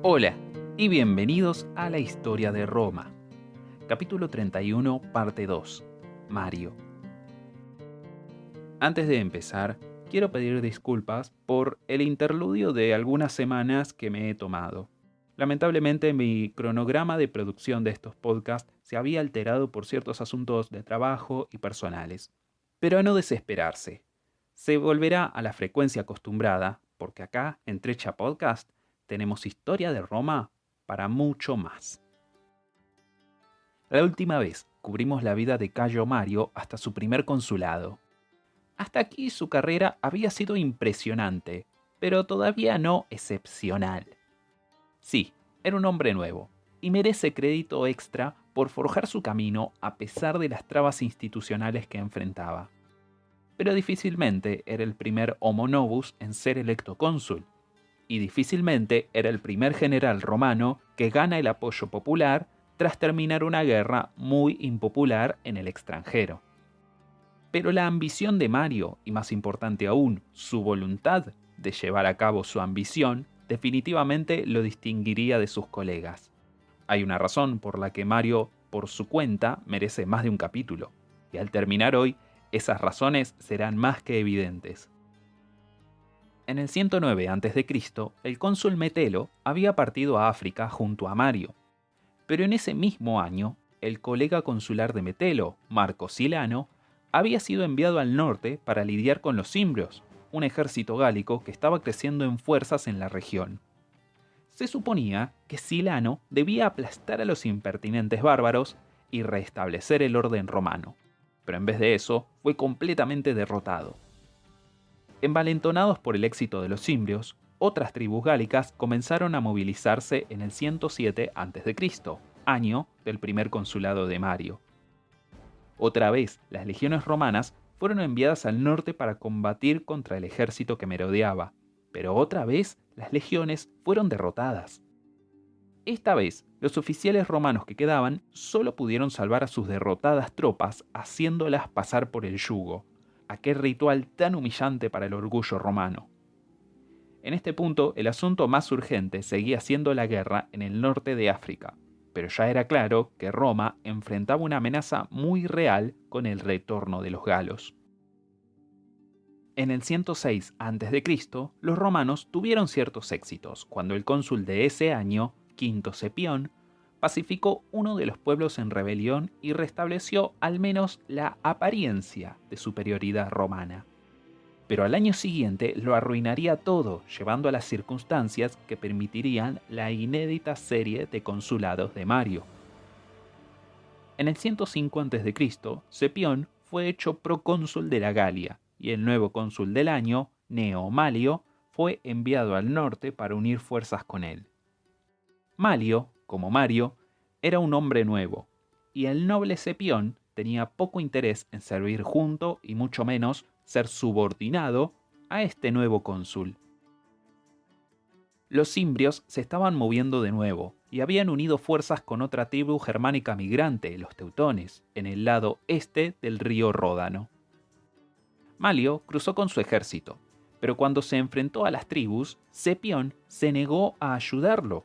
Hola y bienvenidos a la historia de Roma. Capítulo 31, parte 2. Mario. Antes de empezar, quiero pedir disculpas por el interludio de algunas semanas que me he tomado. Lamentablemente mi cronograma de producción de estos podcasts se había alterado por ciertos asuntos de trabajo y personales. Pero a no desesperarse. Se volverá a la frecuencia acostumbrada, porque acá, en Trecha Podcast, tenemos historia de Roma para mucho más. La última vez cubrimos la vida de Cayo Mario hasta su primer consulado. Hasta aquí su carrera había sido impresionante, pero todavía no excepcional. Sí, era un hombre nuevo, y merece crédito extra por forjar su camino a pesar de las trabas institucionales que enfrentaba. Pero difícilmente era el primer homo novus en ser electo cónsul, y difícilmente era el primer general romano que gana el apoyo popular tras terminar una guerra muy impopular en el extranjero. Pero la ambición de Mario, y más importante aún, su voluntad de llevar a cabo su ambición, definitivamente lo distinguiría de sus colegas. Hay una razón por la que Mario, por su cuenta, merece más de un capítulo, y al terminar hoy, esas razones serán más que evidentes. En el 109 a.C., el cónsul Metelo había partido a África junto a Mario. Pero en ese mismo año, el colega consular de Metelo, Marco Silano, había sido enviado al norte para lidiar con los cimbrios, un ejército gálico que estaba creciendo en fuerzas en la región. Se suponía que Silano debía aplastar a los impertinentes bárbaros y restablecer el orden romano, pero en vez de eso fue completamente derrotado. Envalentonados por el éxito de los cimbrios, otras tribus gálicas comenzaron a movilizarse en el 107 a.C., año del primer consulado de Mario. Otra vez, las legiones romanas fueron enviadas al norte para combatir contra el ejército que merodeaba, pero otra vez las legiones fueron derrotadas. Esta vez, los oficiales romanos que quedaban solo pudieron salvar a sus derrotadas tropas haciéndolas pasar por el yugo, aquel ritual tan humillante para el orgullo romano. En este punto, el asunto más urgente seguía siendo la guerra en el norte de África, pero ya era claro que Roma enfrentaba una amenaza muy real con el retorno de los galos. En el 106 a.C., los romanos tuvieron ciertos éxitos cuando el cónsul de ese año, Quinto Cepión, pacificó uno de los pueblos en rebelión y restableció al menos la apariencia de superioridad romana. Pero al año siguiente lo arruinaría todo, llevando a las circunstancias que permitirían la inédita serie de consulados de Mario. En el 105 a.C., Cepión fue hecho procónsul de la Galia, y el nuevo cónsul del año, Gneo Malio, fue enviado al norte para unir fuerzas con él. Malio, como Mario, era un hombre nuevo, y el noble Cepión tenía poco interés en servir junto y mucho menos ser subordinado a este nuevo cónsul. Los cimbrios se estaban moviendo de nuevo y habían unido fuerzas con otra tribu germánica migrante, los teutones, en el lado este del río Ródano. Malio cruzó con su ejército, pero cuando se enfrentó a las tribus, Cepión se negó a ayudarlo.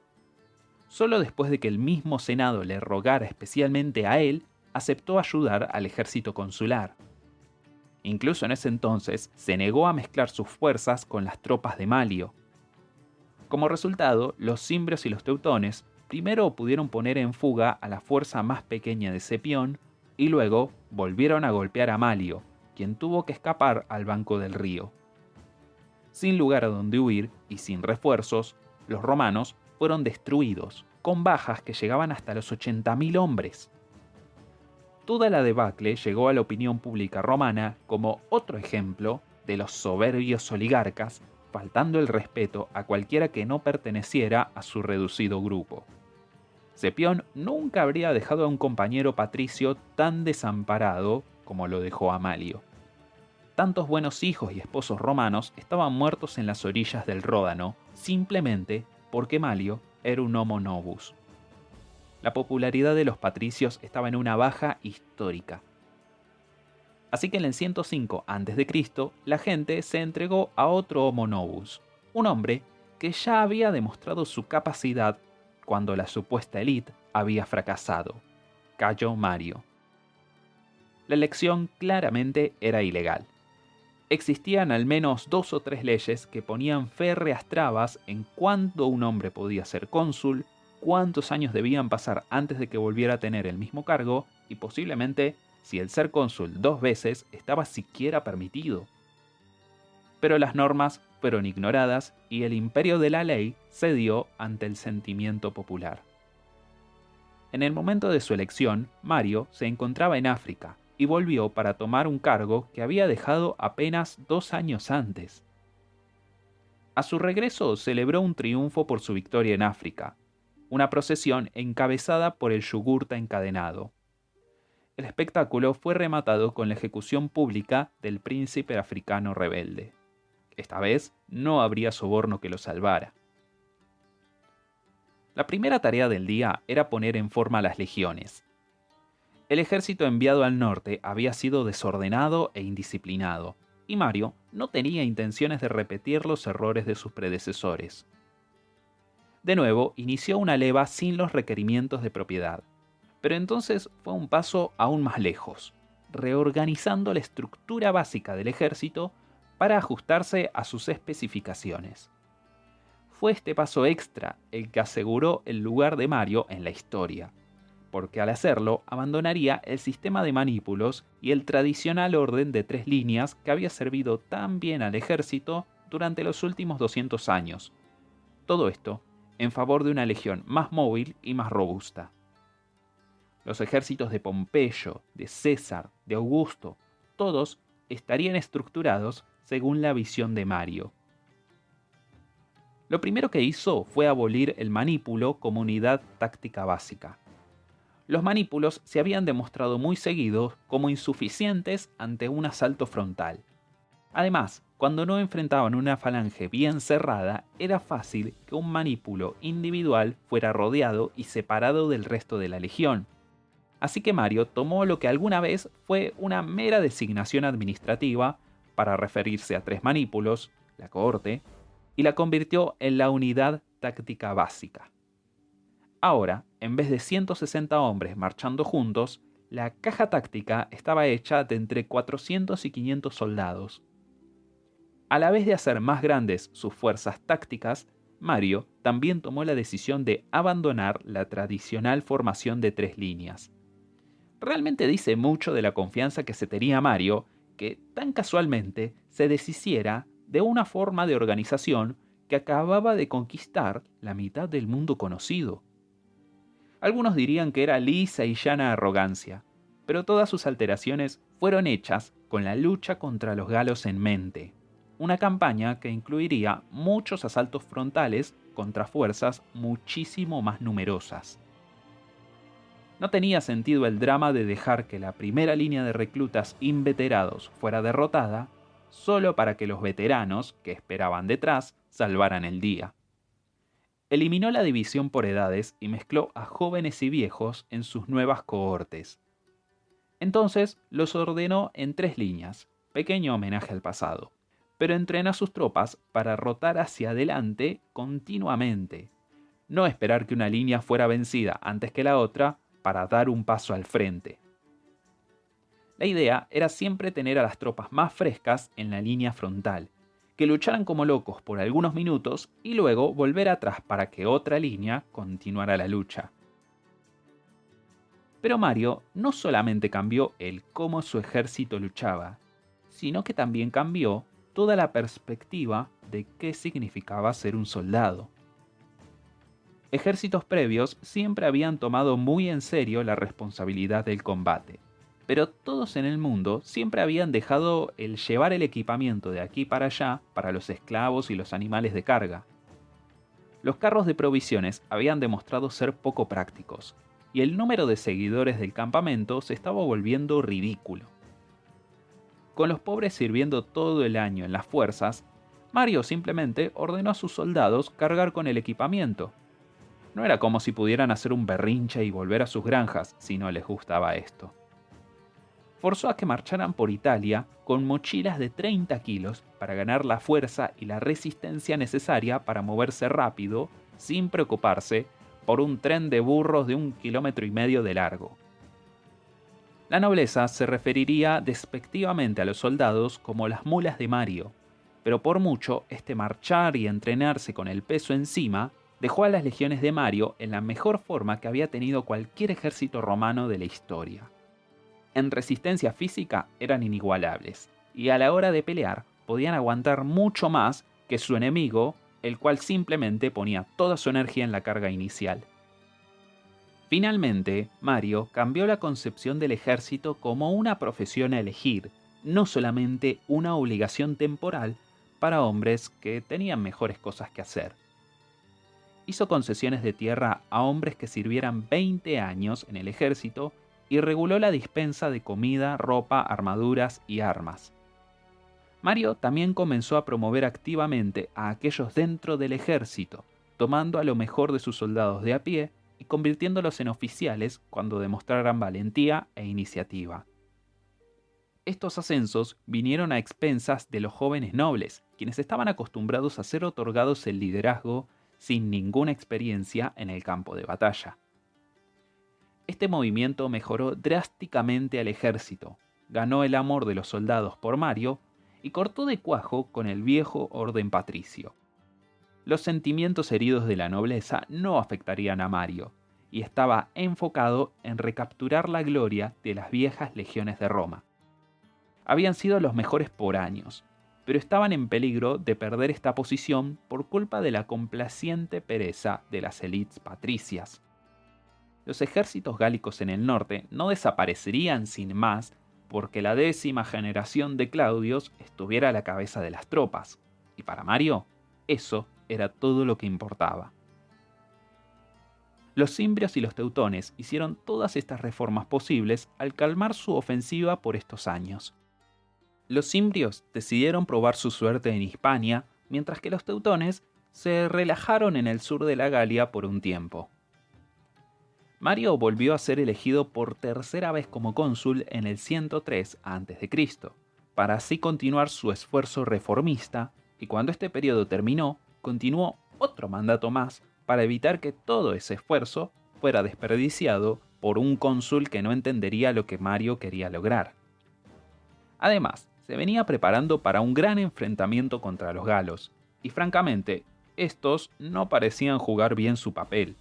Solo después de que el mismo Senado le rogara especialmente a él, aceptó ayudar al ejército consular. Incluso en ese entonces se negó a mezclar sus fuerzas con las tropas de Malio. Como resultado, los cimbrios y los teutones primero pudieron poner en fuga a la fuerza más pequeña de Cepión y luego volvieron a golpear a Malio, quien tuvo que escapar al banco del río. Sin lugar a donde huir y sin refuerzos, los romanos fueron destruidos, con bajas que llegaban hasta los 80.000 hombres. Toda la debacle llegó a la opinión pública romana como otro ejemplo de los soberbios oligarcas faltando el respeto a cualquiera que no perteneciera a su reducido grupo. Cepión nunca habría dejado a un compañero patricio tan desamparado como lo dejó a Malio. Tantos buenos hijos y esposos romanos estaban muertos en las orillas del Ródano simplemente porque Malio era un homo novus. La popularidad de los patricios estaba en una baja histórica. Así que en el 105 a.C., la gente se entregó a otro homo novus, un hombre que ya había demostrado su capacidad cuando la supuesta élite había fracasado: Cayo Mario. La elección claramente era ilegal. Existían al menos 2 o 3 leyes que ponían férreas trabas en cuándo un hombre podía ser cónsul, cuántos años debían pasar antes de que volviera a tener el mismo cargo y posiblemente si el ser cónsul 2 veces estaba siquiera permitido. Pero las normas fueron ignoradas y el imperio de la ley cedió ante el sentimiento popular. En el momento de su elección, Mario se encontraba en África y volvió para tomar un cargo que había dejado apenas 2 años antes. A su regreso celebró un triunfo por su victoria en África, una procesión encabezada por el yugurta encadenado. El espectáculo fue rematado con la ejecución pública del príncipe africano rebelde. Esta vez no habría soborno que lo salvara. La primera tarea del día era poner en forma las legiones. El ejército enviado al norte había sido desordenado e indisciplinado, y Mario no tenía intenciones de repetir los errores de sus predecesores. De nuevo, inició una leva sin los requerimientos de propiedad, pero entonces fue un paso aún más lejos, reorganizando la estructura básica del ejército para ajustarse a sus especificaciones. Fue este paso extra el que aseguró el lugar de Mario en la historia, porque al hacerlo abandonaría el sistema de manípulos y el tradicional orden de 3 líneas que había servido tan bien al ejército durante los últimos 200 años. Todo esto en favor de una legión más móvil y más robusta. Los ejércitos de Pompeyo, de César, de Augusto, todos estarían estructurados según la visión de Mario. Lo primero que hizo fue abolir el manípulo como unidad táctica básica. Los manípulos se habían demostrado muy seguidos como insuficientes ante un asalto frontal. Además, cuando no enfrentaban una falange bien cerrada, era fácil que un manípulo individual fuera rodeado y separado del resto de la legión. Así que Mario tomó lo que alguna vez fue una mera designación administrativa para referirse a 3 manípulos, la cohorte, y la convirtió en la unidad táctica básica. Ahora, en vez de 160 hombres marchando juntos, la caja táctica estaba hecha de entre 400 y 500 soldados. A la vez de hacer más grandes sus fuerzas tácticas, Mario también tomó la decisión de abandonar la tradicional formación de 3 líneas. Realmente dice mucho de la confianza que se tenía Mario que tan casualmente se deshiciera de una forma de organización que acababa de conquistar la mitad del mundo conocido. Algunos dirían que era lisa y llana arrogancia, pero todas sus alteraciones fueron hechas con la lucha contra los galos en mente, una campaña que incluiría muchos asaltos frontales contra fuerzas muchísimo más numerosas. No tenía sentido el drama de dejar que la primera línea de reclutas inveterados fuera derrotada solo para que los veteranos, que esperaban detrás, salvaran el día. Eliminó la división por edades y mezcló a jóvenes y viejos en sus nuevas cohortes. Entonces los ordenó en 3 líneas, pequeño homenaje al pasado, pero entrenó a sus tropas para rotar hacia adelante continuamente. No esperar que una línea fuera vencida antes que la otra para dar un paso al frente. La idea era siempre tener a las tropas más frescas en la línea frontal, que lucharan como locos por algunos minutos y luego volver atrás para que otra línea continuara la lucha. Pero Mario no solamente cambió el cómo su ejército luchaba, sino que también cambió toda la perspectiva de qué significaba ser un soldado. Ejércitos previos siempre habían tomado muy en serio la responsabilidad del combate, pero todos en el mundo siempre habían dejado el llevar el equipamiento de aquí para allá para los esclavos y los animales de carga. Los carros de provisiones habían demostrado ser poco prácticos, y el número de seguidores del campamento se estaba volviendo ridículo. Con los pobres sirviendo todo el año en las fuerzas, Mario simplemente ordenó a sus soldados cargar con el equipamiento. No era como si pudieran hacer un berrinche y volver a sus granjas si no les gustaba esto. forzó a que marcharan por Italia con mochilas de 30 kilos para ganar la fuerza y la resistencia necesaria para moverse rápido, sin preocuparse, por un tren de burros de 1,5 kilómetros de largo. La nobleza se referiría despectivamente a los soldados como las mulas de Mario, pero por mucho este marchar y entrenarse con el peso encima dejó a las legiones de Mario en la mejor forma que había tenido cualquier ejército romano de la historia. En resistencia física eran inigualables, y a la hora de pelear podían aguantar mucho más que su enemigo, el cual simplemente ponía toda su energía en la carga inicial. Finalmente, Mario cambió la concepción del ejército como una profesión a elegir, no solamente una obligación temporal para hombres que tenían mejores cosas que hacer. Hizo concesiones de tierra a hombres que sirvieran 20 años en el ejército y reguló la dispensa de comida, ropa, armaduras y armas. Mario también comenzó a promover activamente a aquellos dentro del ejército, tomando a lo mejor de sus soldados de a pie y convirtiéndolos en oficiales cuando demostraran valentía e iniciativa. Estos ascensos vinieron a expensas de los jóvenes nobles, quienes estaban acostumbrados a ser otorgados el liderazgo sin ninguna experiencia en el campo de batalla. Este movimiento mejoró drásticamente al ejército, ganó el amor de los soldados por Mario y cortó de cuajo con el viejo orden patricio. Los sentimientos heridos de la nobleza no afectarían a Mario, y estaba enfocado en recapturar la gloria de las viejas legiones de Roma. Habían sido los mejores por años, pero estaban en peligro de perder esta posición por culpa de la complaciente pereza de las élites patricias. Los ejércitos gálicos en el norte no desaparecerían sin más porque la 10ª generación de Claudios estuviera a la cabeza de las tropas, y para Mario, eso era todo lo que importaba. Los cimbrios y los teutones hicieron todas estas reformas posibles al calmar su ofensiva por estos años. Los cimbrios decidieron probar su suerte en Hispania, mientras que los teutones se relajaron en el sur de la Galia por un tiempo. Mario volvió a ser elegido por tercera vez como cónsul en el 103 a.C., para así continuar su esfuerzo reformista, y cuando este periodo terminó, continuó otro mandato más para evitar que todo ese esfuerzo fuera desperdiciado por un cónsul que no entendería lo que Mario quería lograr. Además, se venía preparando para un gran enfrentamiento contra los galos, y francamente, estos no parecían jugar bien su papel.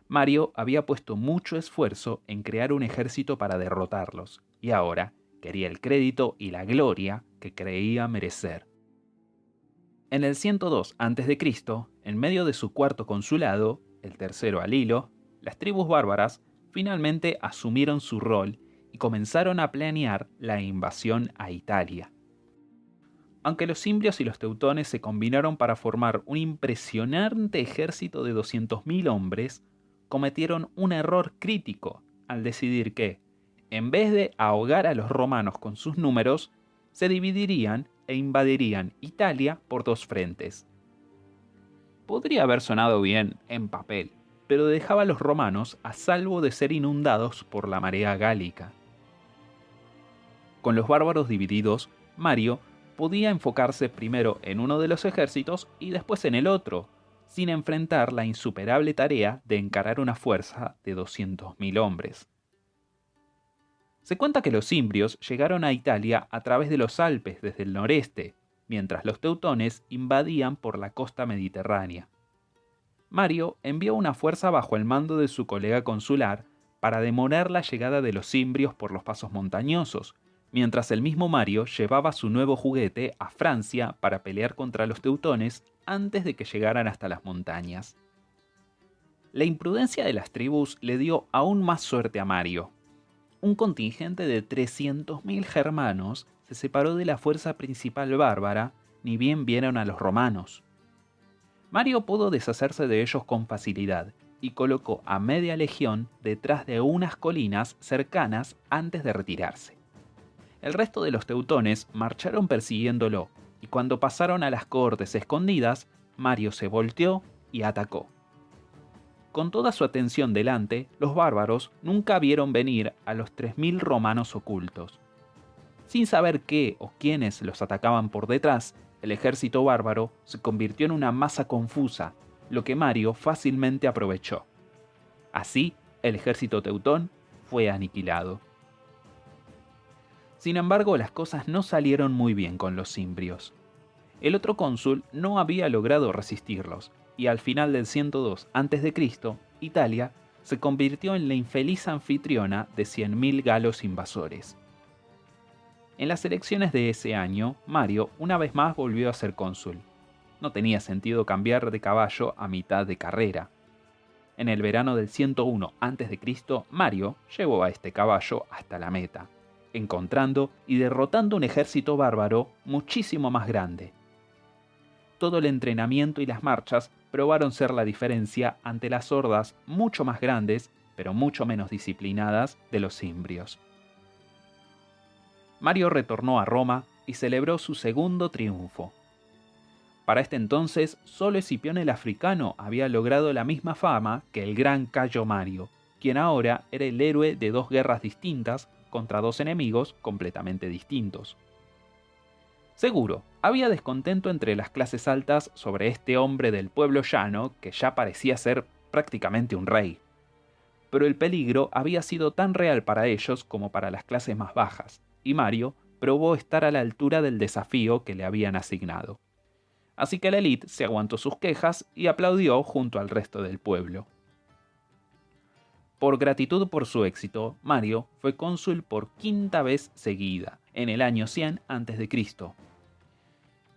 Mario había puesto mucho esfuerzo en crear un ejército para derrotarlos, y ahora quería el crédito y la gloria que creía merecer. En el 102 a.C., en medio de su cuarto consulado, el tercero al hilo, las tribus bárbaras finalmente asumieron su rol y comenzaron a planear la invasión a Italia. Aunque los cimbrios y los teutones se combinaron para formar un impresionante ejército de 200.000 hombres, cometieron un error crítico al decidir que, en vez de ahogar a los romanos con sus números, se dividirían e invadirían Italia por dos frentes. Podría haber sonado bien en papel, pero dejaba a los romanos a salvo de ser inundados por la marea gálica. Con los bárbaros divididos, Mario podía enfocarse primero en uno de los ejércitos y después en el otro, sin enfrentar la insuperable tarea de encarar una fuerza de 200.000 hombres. Se cuenta que los cimbrios llegaron a Italia a través de los Alpes desde el noreste, mientras los teutones invadían por la costa mediterránea. Mario envió una fuerza bajo el mando de su colega consular para demorar la llegada de los cimbrios por los pasos montañosos, mientras el mismo Mario llevaba su nuevo juguete a Francia para pelear contra los teutones antes de que llegaran hasta las montañas. La imprudencia de las tribus le dio aún más suerte a Mario. Un contingente de 300.000 germanos se separó de la fuerza principal bárbara, ni bien vieron a los romanos. Mario pudo deshacerse de ellos con facilidad y colocó a media legión detrás de unas colinas cercanas antes de retirarse. El resto de los teutones marcharon persiguiéndolo, y cuando pasaron a las cohortes escondidas, Mario se volteó y atacó. Con toda su atención delante, los bárbaros nunca vieron venir a los 3.000 romanos ocultos. Sin saber qué o quiénes los atacaban por detrás, el ejército bárbaro se convirtió en una masa confusa, lo que Mario fácilmente aprovechó. Así, el ejército teutón fue aniquilado. Sin embargo, las cosas no salieron muy bien con los cimbrios. El otro cónsul no había logrado resistirlos, y al final del 102 a.C., Italia se convirtió en la infeliz anfitriona de 100.000 galos invasores. En las elecciones de ese año, Mario una vez más volvió a ser cónsul. No tenía sentido cambiar de caballo a mitad de carrera. En el verano del 101 a.C., Mario llevó a este caballo hasta la meta, encontrando y derrotando un ejército bárbaro muchísimo más grande. Todo el entrenamiento y las marchas probaron ser la diferencia ante las hordas mucho más grandes, pero mucho menos disciplinadas, de los cimbrios. Mario retornó a Roma y celebró su segundo triunfo. Para este entonces, solo Escipión el Africano había logrado la misma fama que el gran Cayo Mario, quien ahora era el héroe de dos guerras distintas contra dos enemigos completamente distintos. Seguro, había descontento entre las clases altas sobre este hombre del pueblo llano que ya parecía ser prácticamente un rey. Pero el peligro había sido tan real para ellos como para las clases más bajas, y Mario probó estar a la altura del desafío que le habían asignado. Así que la élite se aguantó sus quejas y aplaudió junto al resto del pueblo. Por gratitud por su éxito, Mario fue cónsul por quinta vez seguida, en el año 100 a.C.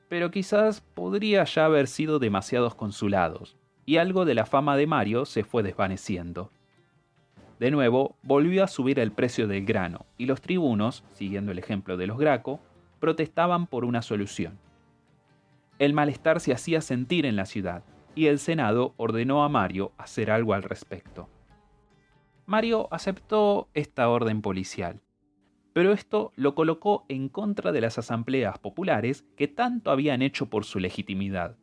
Pero quizás podría ya haber sido demasiados consulados, y algo de la fama de Mario se fue desvaneciendo. De nuevo, volvió a subir el precio del grano, y los tribunos, siguiendo el ejemplo de los Graco, protestaban por una solución. El malestar se hacía sentir en la ciudad, y el Senado ordenó a Mario hacer algo al respecto. Mario aceptó esta orden policial, pero esto lo colocó en contra de las asambleas populares que tanto habían hecho por su legitimidad.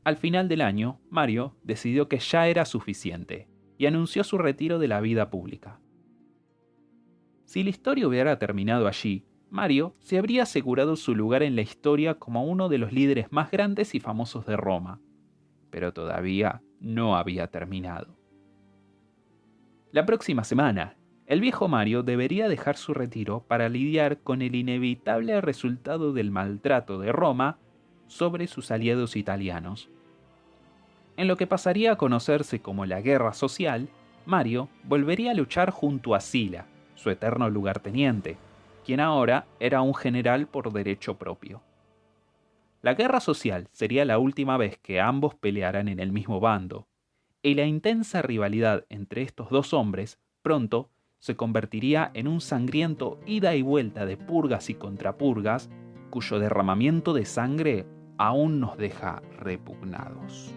Al final del año, Mario decidió que ya era suficiente y anunció su retiro de la vida pública. Si la historia hubiera terminado allí, Mario se habría asegurado su lugar en la historia como uno de los líderes más grandes y famosos de Roma, pero todavía no había terminado. La próxima semana, el viejo Mario debería dejar su retiro para lidiar con el inevitable resultado del maltrato de Roma sobre sus aliados italianos. En lo que pasaría a conocerse como la Guerra Social, Mario volvería a luchar junto a Sila, su eterno lugarteniente, quien ahora era un general por derecho propio. La Guerra Social sería la última vez que ambos pelearan en el mismo bando, y la intensa rivalidad entre estos dos hombres pronto se convertiría en un sangriento ida y vuelta de purgas y contrapurgas, cuyo derramamiento de sangre aún nos deja repugnados.